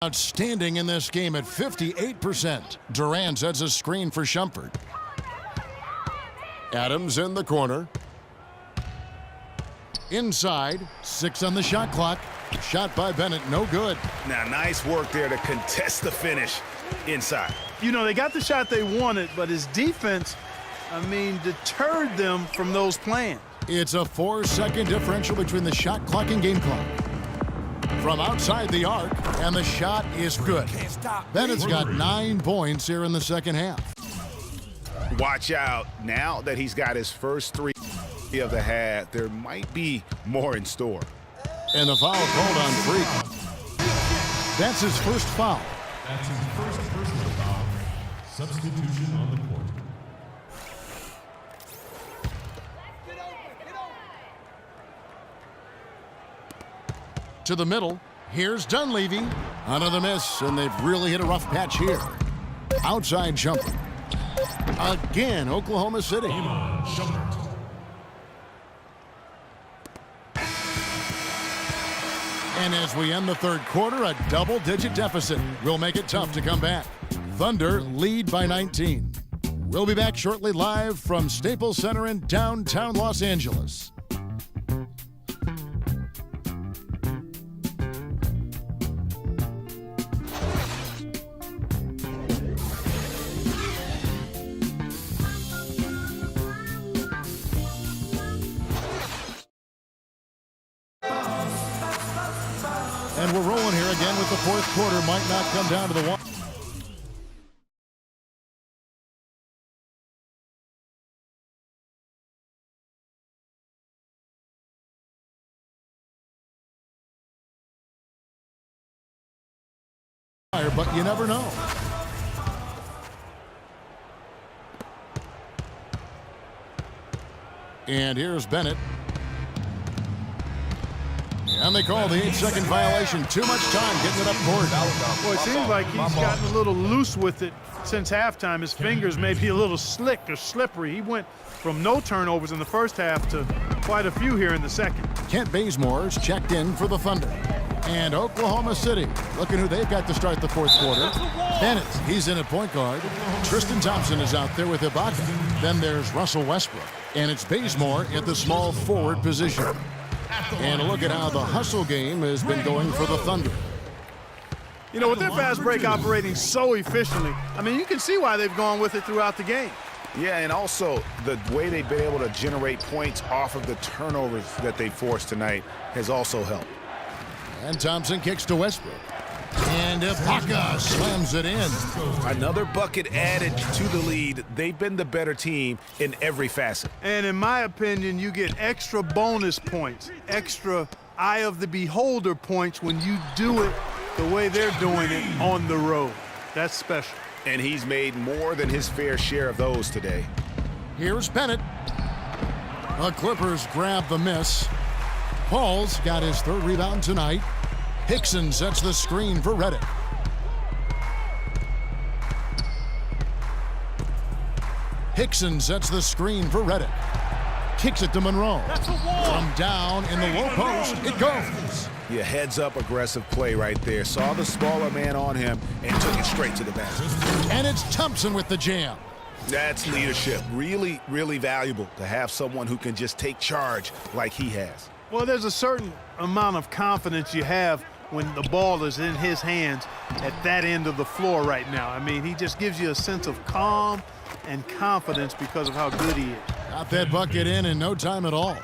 Outstanding in this game at 58%. Durant sets a screen for Shumpert. Adams in the corner. Inside, 6 on the shot clock. Shot by Bennett, no good. Now, nice work there to contest the finish inside. You know, they got the shot they wanted, but his defense, deterred them from those plans. It's a 4-second differential between the shot clock and game clock. From outside the arc, and the shot is good. Bennett's got 9 points here in the second half. Watch out. Now that he's got his first 3 of the half, there might be more in store. And the foul called on Freak. That's his first foul. That's his first personal foul. Substitution on the court. To the middle. Here's Dunleavy. Another miss, and they've really hit a rough patch here. Outside Shumpert. Again, Oklahoma City. Iman Shumpert. And as we end the third quarter, a double-digit deficit will make it tough to come back. Thunder lead by 19. We'll be back shortly live from Staples Center in downtown Los Angeles. And we're rolling here again with the fourth quarter. Might not come down to the one. But you never know. And here's Bennett. And they call the 8-second violation. Too much time getting it up court. Well, it seems like he's gotten a little loose with it since halftime. His fingers may be a little slick or slippery. He went from no turnovers in the first half to quite a few here in the second. Kent Bazemore's checked in for the Thunder. And Oklahoma City, looking who they've got to start the fourth quarter. Bennett, he's in at point guard. Tristan Thompson is out there with Ibaka. Then there's Russell Westbrook. And it's Bazemore at the small forward position. And a look at how the hustle game has been going for the Thunder. You know, with their fast break operating so efficiently, you can see why they've gone with it throughout the game. Yeah, and also the way they've been able to generate points off of the turnovers that they forced tonight has also helped. And Thompson kicks to Westbrook. And Ibaka slams it in. Another bucket added to the lead. They've been the better team in every facet. And in my opinion, you get extra bonus points, extra eye of the beholder points when you do it the way they're doing it on the road. That's special. And he's made more than his fair share of those today. Here's Bennett. The Clippers grab the miss. Paul's got his third rebound tonight. Hickson sets the screen for Redick. Hickson sets the screen for Redick. Kicks it to Monroe. From down in the low post, it goes. Yeah, heads-up aggressive play right there. Saw the smaller man on him and took it straight to the basket. And it's Thompson with the jam. That's leadership. Really, really valuable to have someone who can just take charge like he has. Well, there's a certain amount of confidence you have when the ball is in his hands at that end of the floor right now. He just gives you a sense of calm and confidence because of how good he is. Got that bucket in no time at all.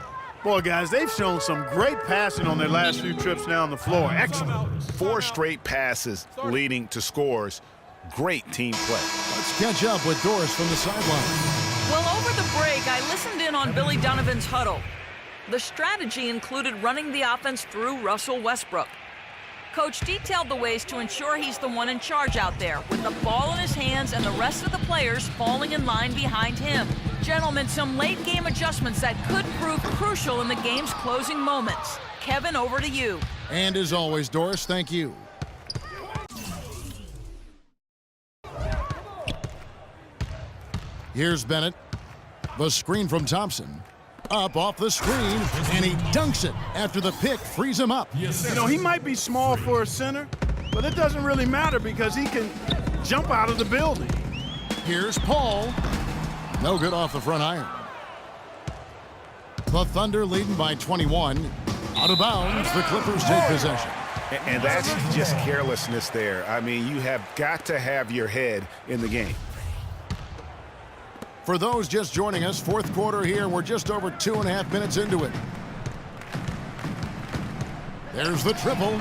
Boy, guys, they've shown some great passing on their last few trips down the floor. Excellent. 4 straight passes leading to scores. Great team play. Let's catch up with Doris from the sideline. Well, over the break, I listened in on Billy Donovan's huddle. The strategy included running the offense through Russell Westbrook. Coach detailed the ways to ensure he's the one in charge out there, with the ball in his hands and the rest of the players falling in line behind him. Gentlemen, some late-game adjustments that could prove crucial in the game's closing moments. Kevin, over to you. And as always, Doris, thank you. Here's Bennett. The screen from Thompson. Up off the screen, and he dunks it after the pick frees him up. Yes, You know, he might be small for a center, But it doesn't really matter because he can jump out of the building. Here's Paul. No good off the front iron. The Thunder leading by 21. Out of bounds, the Clippers take possession. And that's just carelessness there. I mean, you have got to have your head in the game. For those just joining us, fourth quarter here. We're just over 2.5 minutes into it. There's the triple.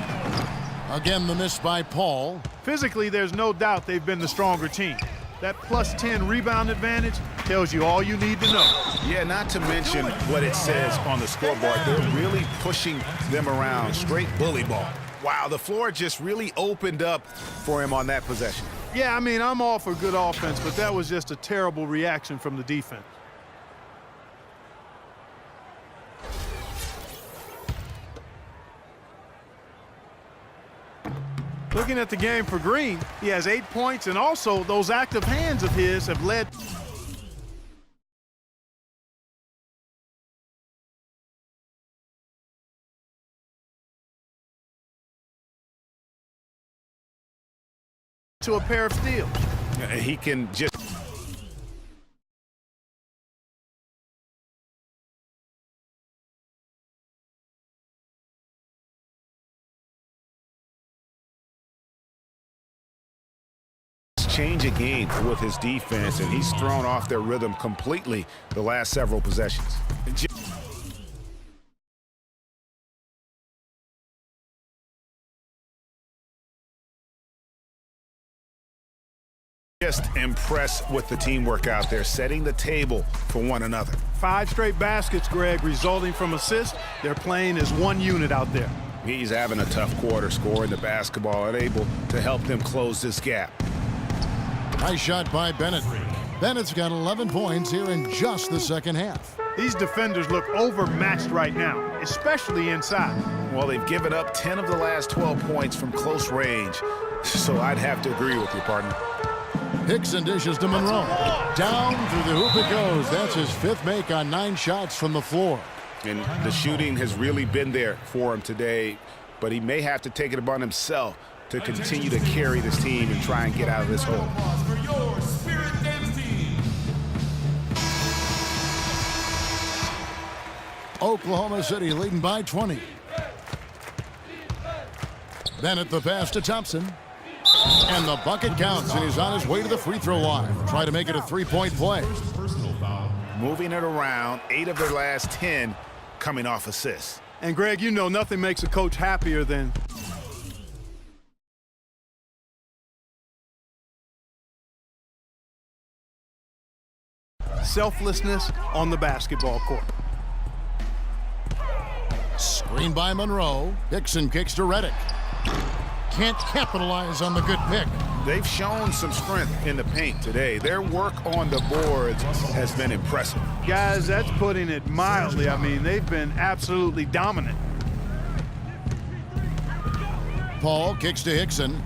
Again, the miss by Paul. Physically, there's no doubt they've been the stronger team. That plus 10 rebound advantage tells you all you need to know. Yeah, not to mention what it says on the scoreboard. They're really pushing them around. Straight bully ball. Wow, the floor just really opened up for him on that possession. Yeah, I mean, I'm all for good offense, but that was just a terrible reaction from the defense. Looking at the game for Green, he has 8 points, and also those active hands of his have led to a pair of steals. He can just change a game with his defense, and he's thrown off their rhythm completely the last several possessions. Just impressed with the teamwork out there, setting the table for one another. 5 straight baskets, Greg, resulting from assists. They're playing as one unit out there. He's having a tough quarter, scoring the basketball and able to help them close this gap. Nice shot by Bennett. Bennett's got 11 points here in just the second half. These defenders look overmatched right now, especially inside. Well, they've given up 10 of the last 12 points from close range, so I'd have to agree with you, partner. Hickson dishes to Monroe. Down through the hoop it goes. That's his 5th make on 9 shots from the floor. And the shooting has really been there for him today, but he may have to take it upon himself to continue to carry this team and try and get out of this hole. Oklahoma City leading by 20. Bennett the pass to Thompson. And the bucket counts, and he's on his way to the free throw line. Try to make it a 3-point play. Moving it around, 8 of their last 10 coming off assists. And Greg, you know nothing makes a coach happier than selflessness on the basketball court. Screen by Monroe. Hickson kicks to Redick. Can't capitalize on the good pick. They've shown some strength in the paint today. Their work on the boards has been impressive. Guys, that's putting it mildly. I mean, they've been absolutely dominant. Paul kicks to Hickson.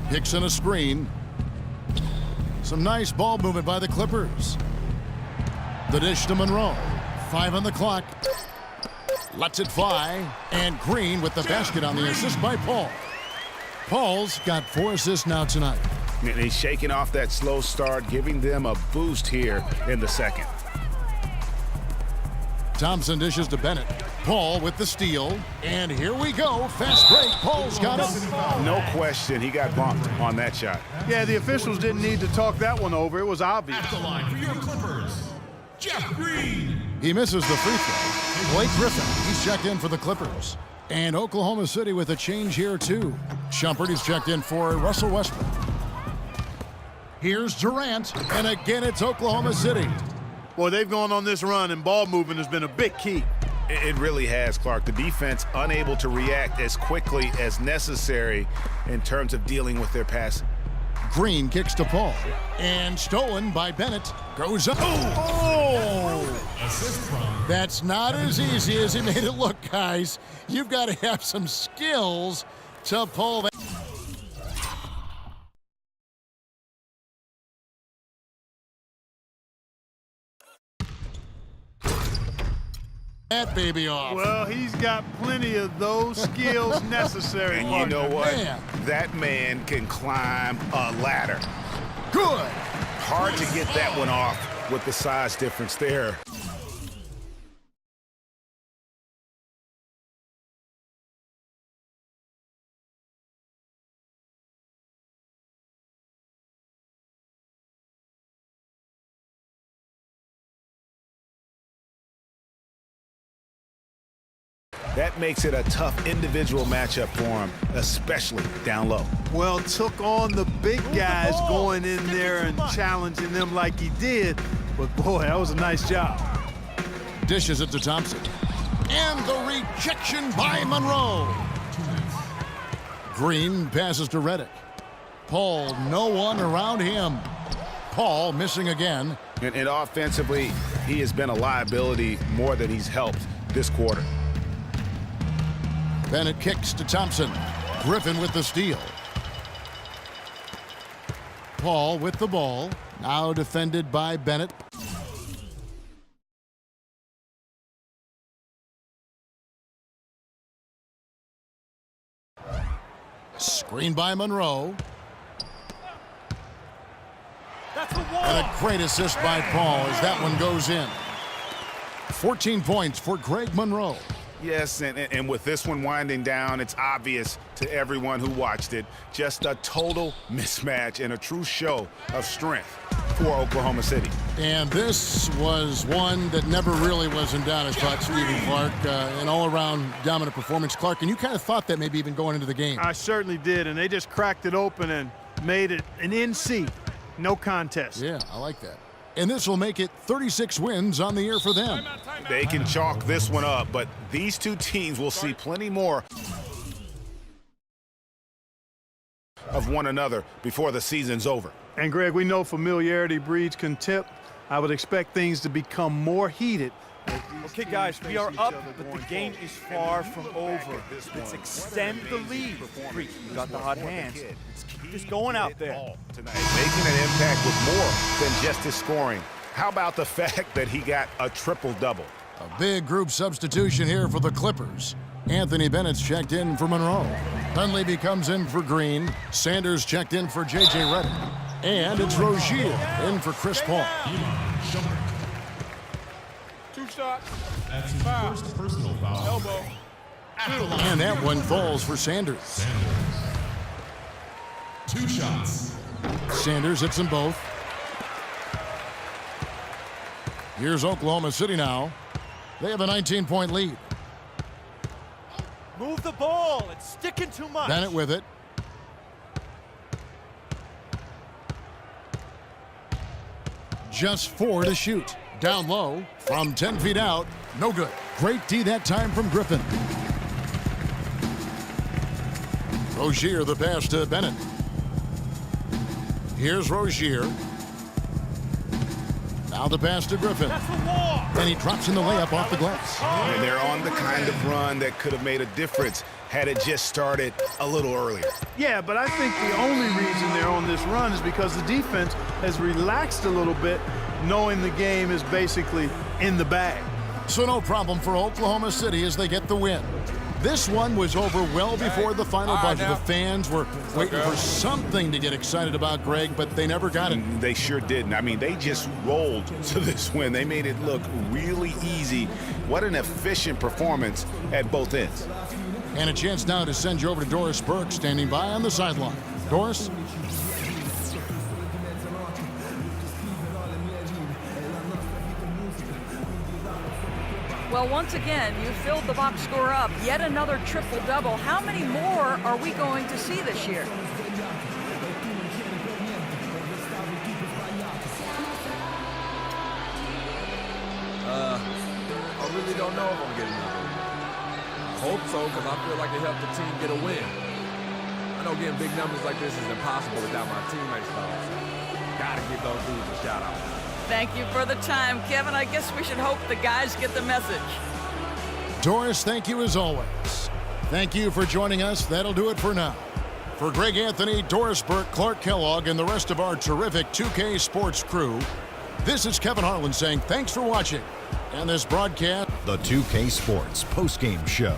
Hickson a screen. Some nice ball movement by the Clippers. The dish to Monroe. 5 on the clock. Lets it fly. And Green with the basket on the assist by Paul. Paul's got 4 assists now tonight. And he's shaking off that slow start, giving them a boost here in the second. Thompson dishes to Bennett. Paul with the steal. And here we go. Fast break. Paul's got it. No question, he got bumped on that shot. Yeah, the officials didn't need to talk that one over. It was obvious. At the line for your Clippers, Jeff Green. He misses the free throw. Blake Griffin, he's checked in for the Clippers. And Oklahoma City with a change here, too. Shumpert is checked in for Russell Westbrook. Here's Durant, and again it's Oklahoma City. Boy, they've gone on this run, and ball movement has been a big key. It really has, Clark. The defense unable to react as quickly as necessary in terms of dealing with their passing. Green kicks to Paul. And stolen by Bennett. Goes up. Oh! Assist from That's not as easy as he made it look, guys. You've got to have some skills to pull that. that baby off. Well, he's got plenty of those skills necessary. And you know what? Man. That man can climb a ladder. Good. Hard to get that one off with the size difference there. That makes it a tough individual matchup for him, especially down low. Well, took on the big guys going in there and challenging them like he did. But, boy, that was a nice job. Dishes it to Thompson. And the rejection by Monroe. Green passes to Redick. Paul, no one around him. Paul missing again. And offensively, he has been a liability more than he's helped this quarter. Bennett kicks to Thompson. Griffin with the steal. Paul with the ball. Now defended by Bennett. Screen by Monroe. And a great assist by Paul as that one goes in. 14 points for Greg Monroe. Yes, and with this one winding down, it's obvious to everyone who watched it. Just a total mismatch and a true show of strength for Oklahoma City. And this was one that never really was in doubt, I thought, Stephen Clark. An all-around dominant performance. Clark, and you kind of thought that maybe even going into the game. I certainly did, and they just cracked it open and made it an NC. No contest. Yeah, I like that. And this will make it 36 wins on the year for them. They can chalk this one up, but these two teams will see plenty more of one another before the season's over. And, Greg, we know familiarity breeds contempt. I would expect things to become more heated. Okay, guys, we are up, but the game is far from over. Let's extend the lead. Freak, you got the hot hands. Just going out there. Tonight, making an impact with more than just his scoring. How about the fact that he got a triple-double? A big group substitution here for the Clippers. Anthony Bennett's checked in for Monroe. Dunleavy comes in for Green. Sanders checked in for J.J. Redick. And it's Rozier in for Chris Paul. Two shots. That's his first personal foul. Elbow. And that one falls for Sanders. Sanders. 2 shots. Sanders hits them both. Here's Oklahoma City now. They have a 19-point lead. Move the ball. It's sticking too much. Bennett with it. Just 4 to shoot. Down low from 10 feet out. No good. Great D that time from Griffin. Rozier the pass to Bennett. Here's Rozier. Now the pass to Griffin. And he drops in the layup off the glass. And they're on the kind of run that could have made a difference had it just started a little earlier. Yeah, but I think the only reason they're on this run is because the defense has relaxed a little bit, knowing the game is basically in the bag. So no problem for Oklahoma City as they get the win. This one was over well before the final buzzer. The fans were waiting for something to get excited about, Greg, but they never got it. They sure didn't. I mean, they just rolled to this win. They made it look really easy. What an efficient performance at both ends. And a chance now to send you over to Doris Burke, standing by on the sideline. Doris? Well, once again, you filled the box score up. Yet another triple-double. How many more are we going to see this year? I really don't know if I'm getting another one. I hope so, because I feel like it helped the team get a win. I know getting big numbers like this is impossible without my teammates, though. So gotta give those dudes a shout out. Thank you for the time, Kevin. I guess we should hope the guys get the message. Doris, thank you as always. Thank you for joining us. That'll do it for now. For Greg Anthony, Doris Burke, Clark Kellogg, and the rest of our terrific 2K Sports crew, this is Kevin Harlan saying thanks for watching And this broadcast, The 2K Sports postgame show.